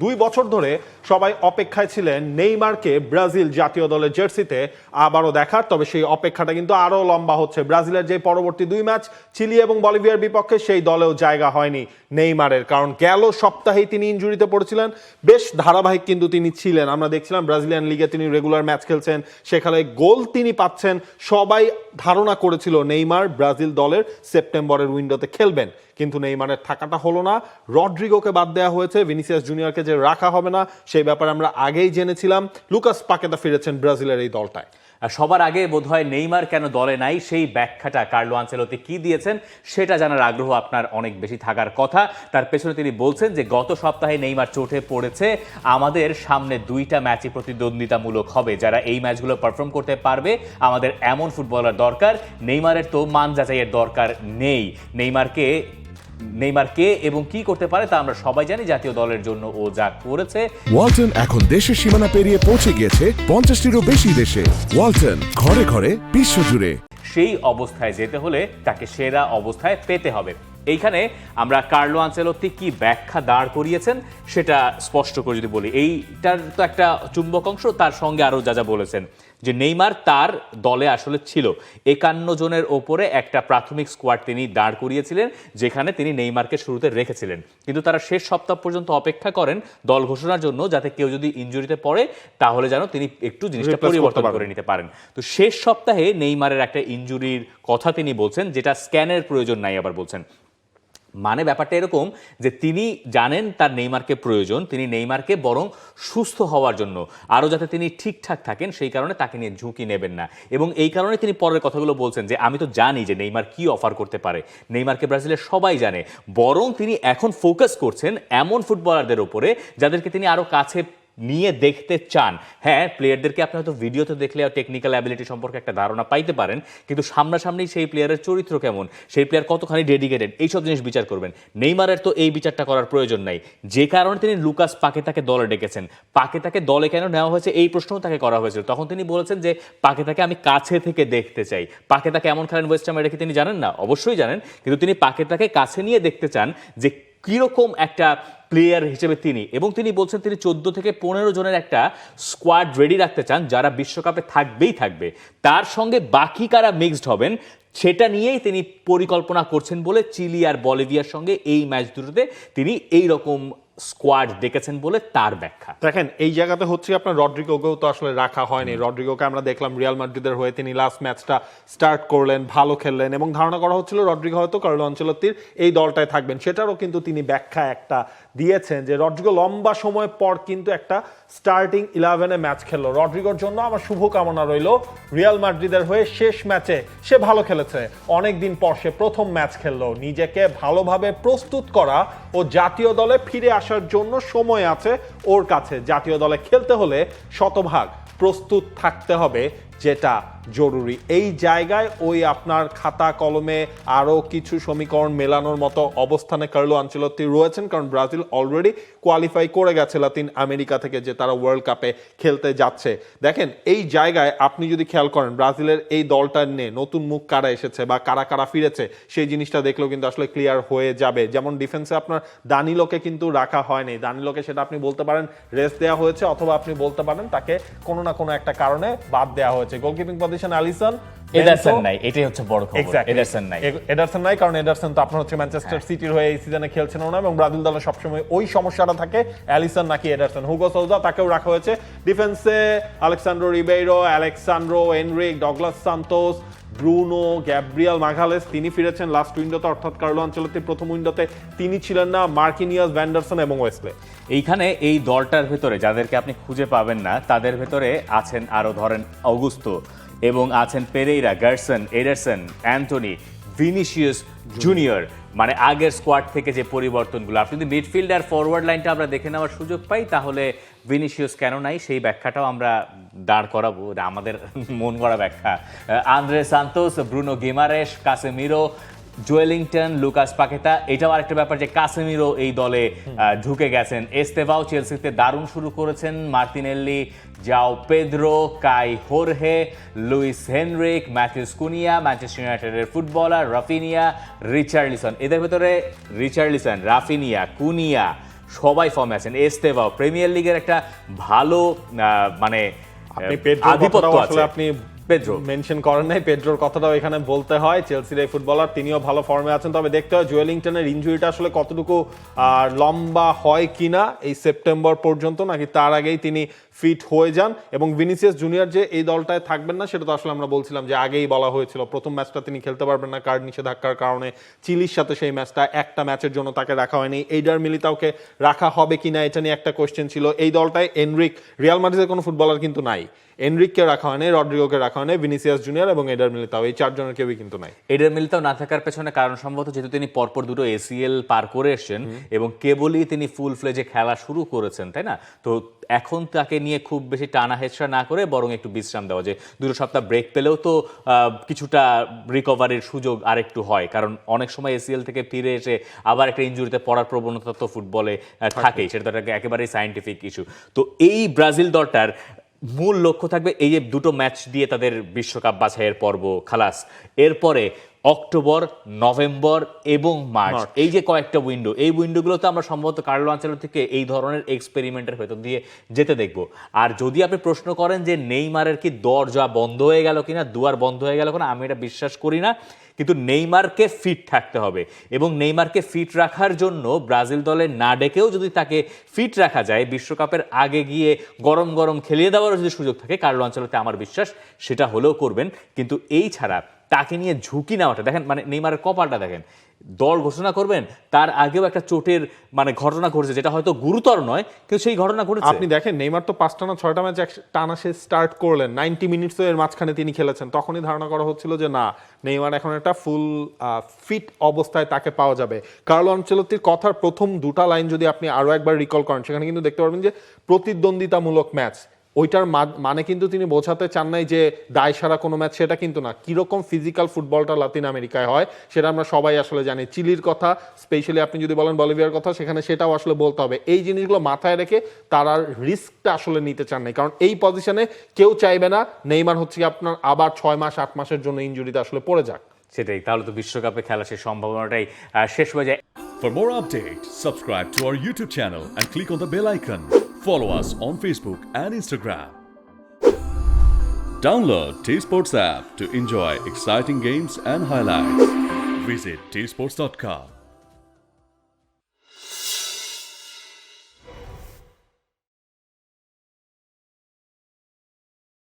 2 বছর ধরে সবাই অপেক্ষায় ছিলেন নেইমারকে ব্রাজিল জাতীয় দলের জার্সিতে আবারও দেখার। তবে সেই অপেক্ষাটা কিন্তু আরও লম্বা হচ্ছে। ব্রাজিলের যে পরবর্তী 2 ম্যাচ চিলি এবং বলিভিয়ার বিপক্ষে, সেই দলেও জায়গা হয়নি নেইমারের, কারণ গেল সপ্তাহেই তিনি ইনজুরিতে পড়েছিলেন। বেশ ধারাবাহিক কিন্তু তিনি ছিলেন, আমরা দেখছিলাম ব্রাজিলিয়ান লিগে তিনি রেগুলার ম্যাচ খেলছেন, সেখানে গোল তিনি পাচ্ছেন। সবাই ধারণা করেছিল নেইমার ব্রাজিল দলের সেপ্টেম্বরের উইন্ডোতে খেলবেন, কিন্তু নেইমারের থাকাটা হলো না। রড্রিগোকে বাদ দেওয়া হয়েছে, ভিনিসিয়াস জুনিয়রকে যে রাখা হবে না সেই ব্যাপারে আমরা আগেই জেনেছিলাম। লুকাস পাকেতা ফিরেছেন ব্রাজিলের এই দলটায়। সবার আগে বোধহয় নেইমার কেন দলে নাই সেই ব্যাখ্যাটা কার্লো আনচেলত্তি কি দিয়েছেন সেটা জানার আগ্রহ আপনার অনেক বেশি থাকার কথা। তার পেছনে তিনি বলছেন যে গত সপ্তাহে নেইমার চোটে পড়েছে, আমাদের সামনে 2টা ম্যাচই প্রতিদ্বন্দ্বিতামূলক হবে, যারা এই ম্যাচগুলো পারফর্ম করতে পারবে আমাদের এমন ফুটবলার দরকার। নেইমারের তো মান যাচাইয়ের দরকার নেই। নেইমার কে এবং কি করতে পারে তা আমরা সবাই জানি। জাতীয় দলের জন্য ও যা করেছে। ওয়ালটন এখন দেশের সীমানা পেরিয়ে পৌঁছে গিয়েছে 50টিরও বেশি দেশে। ওয়ালটন, ঘরে ঘরে বিশ্বজুড়ে। সেই অবস্থায় যেতে হলে তাকে সেরা অবস্থায় পেতে হবে। এইখানে আমরা কার্লো আনচেলত্তি কি ব্যাখ্যা দাঁড় করিয়েছেন সেটা স্পষ্ট করে যদি বলি, এইটার তো একটা চুম্বক অংশ, তার সঙ্গে আরও যা যা বলেছেন যে নেইমার তার দলে আসলে ছিল 51 জনের ওপরে একটা প্রাথমিক স্কোয়াড তিনি দাঁড় করিয়েছিলেন, যেখানে তিনি নেইমারকে শুরুতে রেখেছিলেন। কিন্তু তারা শেষ সপ্তাহ পর্যন্ত অপেক্ষা করেন দল ঘোষণার জন্য, যাতে কেউ যদি ইনজুরিতে পড়ে তাহলে যেন তিনি একটু জিনিসটা পরিবর্তন করে নিতে পারেন। তো শেষ সপ্তাহে নেইমারের একটা ইনজুরির কথা তিনি বলছেন, যেটা স্ক্যানের প্রয়োজন নাই আবার বলছেন। মানে ব্যাপারটা এরকম যে তিনি জানেন তার নেইমারকে প্রয়োজন, তিনি নেইমারকে বরং সুস্থ হওয়ার জন্য আরও যাতে তিনি ঠিকঠাক থাকেন সেই কারণে তাকে নিয়ে ঝুঁকি নেবেন না। এবং এই কারণে তিনি পরের কথাগুলো বলছেন যে আমি তো জানি যে নেইমার কি অফার করতে পারে, নেইমারকে ব্রাজিলের সবাই জানে, বরং তিনি এখন ফোকাস করছেন এমন ফুটবলারদের উপরে যাদেরকে তিনি আরও কাছে নিয়ে দেখতে চান। হ্যাঁ, প্লেয়ারদেরকে আপনি হয়তো ভিডিওতে দেখলে টেকনিক্যাল অ্যাবিলিটি সম্পর্কে একটা ধারণা পাইতে পারেন, কিন্তু সামনাসামনি সেই প্লেয়ারের চরিত্র কেমন, সেই প্লেয়ার কতখানি ডেডিকেটেড, এইসব জিনিস বিচার করবেন। নেইমারের তো এই বিচারটা করার প্রয়োজন নাই, যে কারণে তিনি লুকাস পাকেতাকে দলে ডেকেছেন। পাকেতাকে দলে কেন নেওয়া হয়েছে এই প্রশ্নও তাকে করা হয়েছিল, তখন তিনি বলেছেন যে পাকেতাকে আমি কাছে থেকে দেখতে চাই। পাকেতাকে এমন খেলেন ওয়েস্ট হামে রেখে তিনি জানেন না, অবশ্যই জানেন, কিন্তু তিনি পাকেতাকে কাছে নিয়ে দেখতে চান যে কিরকম একটা প্লেয়ার হিসেবে তিনি। এবং তিনি বলছেন তিনি 14 থেকে 15 জনের একটা স্কোয়াড রেডি রাখতে চান, যারা বিশ্বকাপে থাকবেই থাকবে, তার সঙ্গে বাকি কারা মিক্সড হবেন সেটা নিয়েই তিনি পরিকল্পনা করছেন বলে চিলি আর বলিভিয়ার সঙ্গে এই ম্যাচ দুটোতে তিনি এই রকম স্কোয়াড ডেকেছেন বলে তার ব্যাখ্যা। দেখেন, এই জায়গাতে হচ্ছে আপনার রড্রিগোকেও তো আসলে রাখা হয়নি। রড্রিগোকে আমরা দেখলাম রিয়াল মাদ্রিদের হয়ে তিনি লাস্ট ম্যাচটা স্টার্ট করলেন, ভালো খেললেন, এবং ধারণা করা হচ্ছিল রড্রিগো হয়তো কার্লো আনচেলত্তির এই দলটায় থাকবেন। সেটারও কিন্তু তিনি ব্যাখ্যা একটা দিয়েছেন যে রড্রিগো লম্বা সময় পর কিন্তু একটা স্টার্টিং 11-এ ম্যাচ খেললো। রড্রিগোর জন্য আমার শুভকামনা রইল, রিয়াল মাদ্রিদের হয়ে শেষ ম্যাচে সে ভালো খেলেছে, অনেকদিন পর সে প্রথম ম্যাচ খেললো, নিজেকে ভালোভাবে প্রস্তুত করা ও জাতীয় দলে ফিরে আসার জন্য সময় আছে ওর কাছে। জাতীয় দলে খেলতে হলে শতভাগ প্রস্তুত থাকতে হবে, যেটা জরুরি। এই জায়গায় ওই আপনার খাতা কলমে আরও কিছু সমীকরণ মেলানোর মতো অবস্থানে কার্লো আনচেলত্তি রয়েছেন, কারণ ব্রাজিল অলরেডি কোয়ালিফাই করে গেছে লাতিন আমেরিকা থেকে, যে তারা ওয়ার্ল্ড কাপে খেলতে যাচ্ছে। দেখেন, এই জায়গায় আপনি যদি খেয়াল করেন ব্রাজিলের এই দলটা নিয়ে নতুন মুখ কারা এসেছে বা কারা কারা ফিরেছে, সেই জিনিসটা দেখলেও কিন্তু আসলে ক্লিয়ার হয়ে যাবে। যেমন ডিফেন্সে আপনার দানিলোকে কিন্তু রাখা হয়নি, দানিলোকে সেটা আপনি বলতে পারেন রেস্ট দেওয়া হয়েছে, অথবা আপনি বলতে পারেন তাকে কোনো না কোনো একটা কারণে বাদ দেওয়া হয়েছে। গোলকিপিং পজিশন আলিসন, এডারসন নাই, এটাই হচ্ছে বড় খবর। এডারসন নাই, কারণ এডারসন তো আপনার হচ্ছে ম্যানচেস্টার সিটির হয়ে এই সিজনে খেলছেন না, এবং ব্রাজিল দলে সবসময় ওই সমস্যাটা থাকে, অ্যালিসন নাকি এডারসন। হুগো সৌজা, তাকেও রাখা হয়েছে। ডিফেন্সে Alexsandro Ribeiro, Alexsandro Henrique, Douglas Santos, Bruno, Gabriel Magalhaes, তিনি ফিরেছেন লাস্ট উইন্ডোতে, অর্থাৎ কার্লো আনচেলত্তির প্রথম উইন্ডোতে তিনি ছিলেন না। মার্কিনিয়াস, ভ্যান্ডারসন এবং ওয়েসলে। এইখানে এই দলটার ভেতরে যাদেরকে আপনি খুঁজে পাবেন না, তাদের ভেতরে আছেন আরো ধরেন অগুস্তো, এবং আছেন Pereira, Gerson, Ederson, Antony, Vinicius Junior. মানে আগের স্কোয়াড থেকে যে পরিবর্তনগুলো, আপনি যদি মিডফিল্ড আর ফরওয়ার্ড লাইনটা আমরা দেখে নেওয়ার সুযোগ পাই, তাহলে ভিনিসিয়াস কেন নাই সেই ব্যাখ্যাটাও আমরা দাঁড় করাবো, আমাদের মন গড়া ব্যাখ্যা। Andre Santos, Bruno Guimaraes, Casemiro, Joelinton, Lucas Paqueta. এটাও আরেকটা ব্যাপার যে কাসেমিরো এই দলে ঢুকে গেছেন। এস্তেভাও চেলসিতে দারুণ শুরু করেছেন। মার্তিনেল্লি, জাও পেদ্রো, কাই হোরহে, Luis Henrique, Matthews Kunia, Manchester ইউনাইটেডের ফুটবলার রাফিনিয়া, রিচার্লিসন। এদের ভেতরে রিচার্লিসন, রাফিনিয়া, কুনিয়া, সবাই ফর্মে আছেন। এস্তেভাও প্রিমিয়ার লিগের একটা ভালো মানে আপনি পেড্রোর আধিপত্য কথাটাও আছে। আসলে আপনি পেড্রো মেনশন করেন নাই, পেড্রোর কথাটাও এখানে বলতে হয়। চেলসির এই ফুটবলার, তিনিও ভালো ফর্মে আছেন, তবে দেখতে হয় জুয়েলিংটনের ইনজুরিটা আসলে কতটুকু লম্বা হয় কিনা এই সেপ্টেম্বর পর্যন্ত, নাকি তার আগেই তিনি ফিট হয়ে যান। এবং ভিনিসিয়াস জুনিয়র যে এই দলটায় থাকবেন না সেটা তো আসলে আমরা বলছিলাম যে আগেই বলা হয়েছিল। প্রথম ম্যাচটা তিনি খেলতে পারবেন না কার্ড নিষেধাজ্ঞার কারণে, চিলির সাথে সেই ম্যাচটা একটা ম্যাচের জন্য তাকে রাখা হয়নি। এইডার মিলিতাওকে রাখা হবে কিনা এটা নিয়ে একটা কোয়েশ্চেন ছিল। এই দলটায় এনরিক, রিয়াল মাদ্রিদের কোনো ফুটবলার কিন্তু নাই, এনরিককে রাখা হয়নি, রড্রিগোকে রাখা হয়নি, ভিনিসিয়াস জুনিয়র এবং এডার মিলিতাও, এই চারজনের কেউই কিন্তু নাই। এডার মিলিতাও না থাকার পেছনে কারণ সম্ভবত যেহেতু তিনি পরপর দুটো এসিএল পার করে এসেছেন এবং কেবলই তিনি ফুল ফ্লেজে খেলা শুরু করেছেন, তাই না? তো এখন তাকে নিয়ে খুব বেশি টানা হেচড়া না করে বরং একটু বিশ্রাম দেওয়া, যে 2 সপ্তাহ ব্রেক পেলেও তো কিছুটা রিকভারির সুযোগ আরেকটু হয়, কারণ অনেক সময় এসিএল থেকে ফিরে এসে আবার একটা ইনজুরিতে পড়ার প্রবণতা তো ফুটবলে থাকেই, সেটা তো একেবারেই সায়েন্টিফিক ইস্যু। তো এই ব্রাজিল দলটার মূল লক্ষ্য থাকবে এই যে 2টো ম্যাচ দিয়ে তাদের বিশ্বকাপ বাছাইয়ের পর্ব খালাস, এরপরে অক্টোবর, নভেম্বর এবং মার্চ, এই যে কয়েকটা উইন্ডো, এই উইন্ডোগুলোতে আমরা সম্ভবত কার্লো আনচেলত্তিকে এই ধরনের এক্সপেরিমেন্টের ভেতর দিয়ে যেতে দেখব। আর যদি আপনি প্রশ্ন করেন যে নেইমারের কি দরজা বন্ধ হয়ে গেল কিনা, দুয়ার বন্ধ হয়ে গেল কিনা, আমি এটা বিশ্বাস করি না। কিন্তু নেইমারকে ফিট থাকতে হবে এবং নেইমারকে ফিট রাখার জন্য ব্রাজিল দলে না ডেকেও যদি তাকে ফিট রাখা যায়, বিশ্বকাপের আগে গিয়ে গরম গরম খেলিয়ে দেওয়ারও যদি সুযোগ থাকে, কার্লো আনচেলত্তি আমার বিশ্বাস সেটা হলেও করবেন। কিন্তু এই ছাড়া তাকে নিয়ে ঝুঁকি নেওয়াটা দেখেন, মানে নেইমারের কপালটা দেখেন, দল ঘোষণা করবেন তার আগেও একটা চোটের মানে ঘটনা ঘটেছে, যেটা হয়তো গুরুতর নয় কিন্তু সেই ঘটনা ঘটেছে। আপনি দেখেন নেইমার তো 5টা না 6টা ম্যাচ টানা সে স্টার্ট করলেন, 90 মিনিটস এর মাঝখানে তিনি খেলেছেন, তখনই ধারণা করা হচ্ছিল যে না, নেইমার এখন একটা ফুল ফিট অবস্থায় তাকে পাওয়া যাবে। কার্লো আনচেলত্তির কথার প্রথম 2টা লাইন যদি আপনি আরো একবার রিকল করেন, সেখানে কিন্তু দেখতে পারবেন যে প্রতিদ্বন্দ্বিতামূলক ম্যাচ, ওইটার মানে কিন্তু তিনি বোঝাতে চান নাই যে দায় সারা কোনো ম্যাচ, সেটা কিন্তু না। কিরকম ফিজিক্যাল ফুটবলটা লাতিন আমেরিকায় হয় সেটা আমরা সবাই আসলে জানি। চিলির কথা, স্পেশালি আপনি যদি বলেন বলিভিয়ার কথা, সেখানে সেটাও আসলে বলতে হবে। এই জিনিসগুলো মাথায় রেখে তারা রিস্কটা আসলে নিতে চান নাই, কারণ এই পজিশনে কেউ চাইবে না নেইমার হচ্ছে আপনার আবার 6 মাস 8 মাসের জন্য ইনজুরিতে আসলে পড়ে যাক। সেটাই, তাহলে তো বিশ্বকাপে খেলা সেই সম্ভাবনাটাই শেষ হয়ে যায়। For more updates, subscribe to our YouTube channel and click on the bell icon. Follow us on Facebook and Instagram. Download T-Sports app to enjoy exciting games and highlights. Visit tsports.com.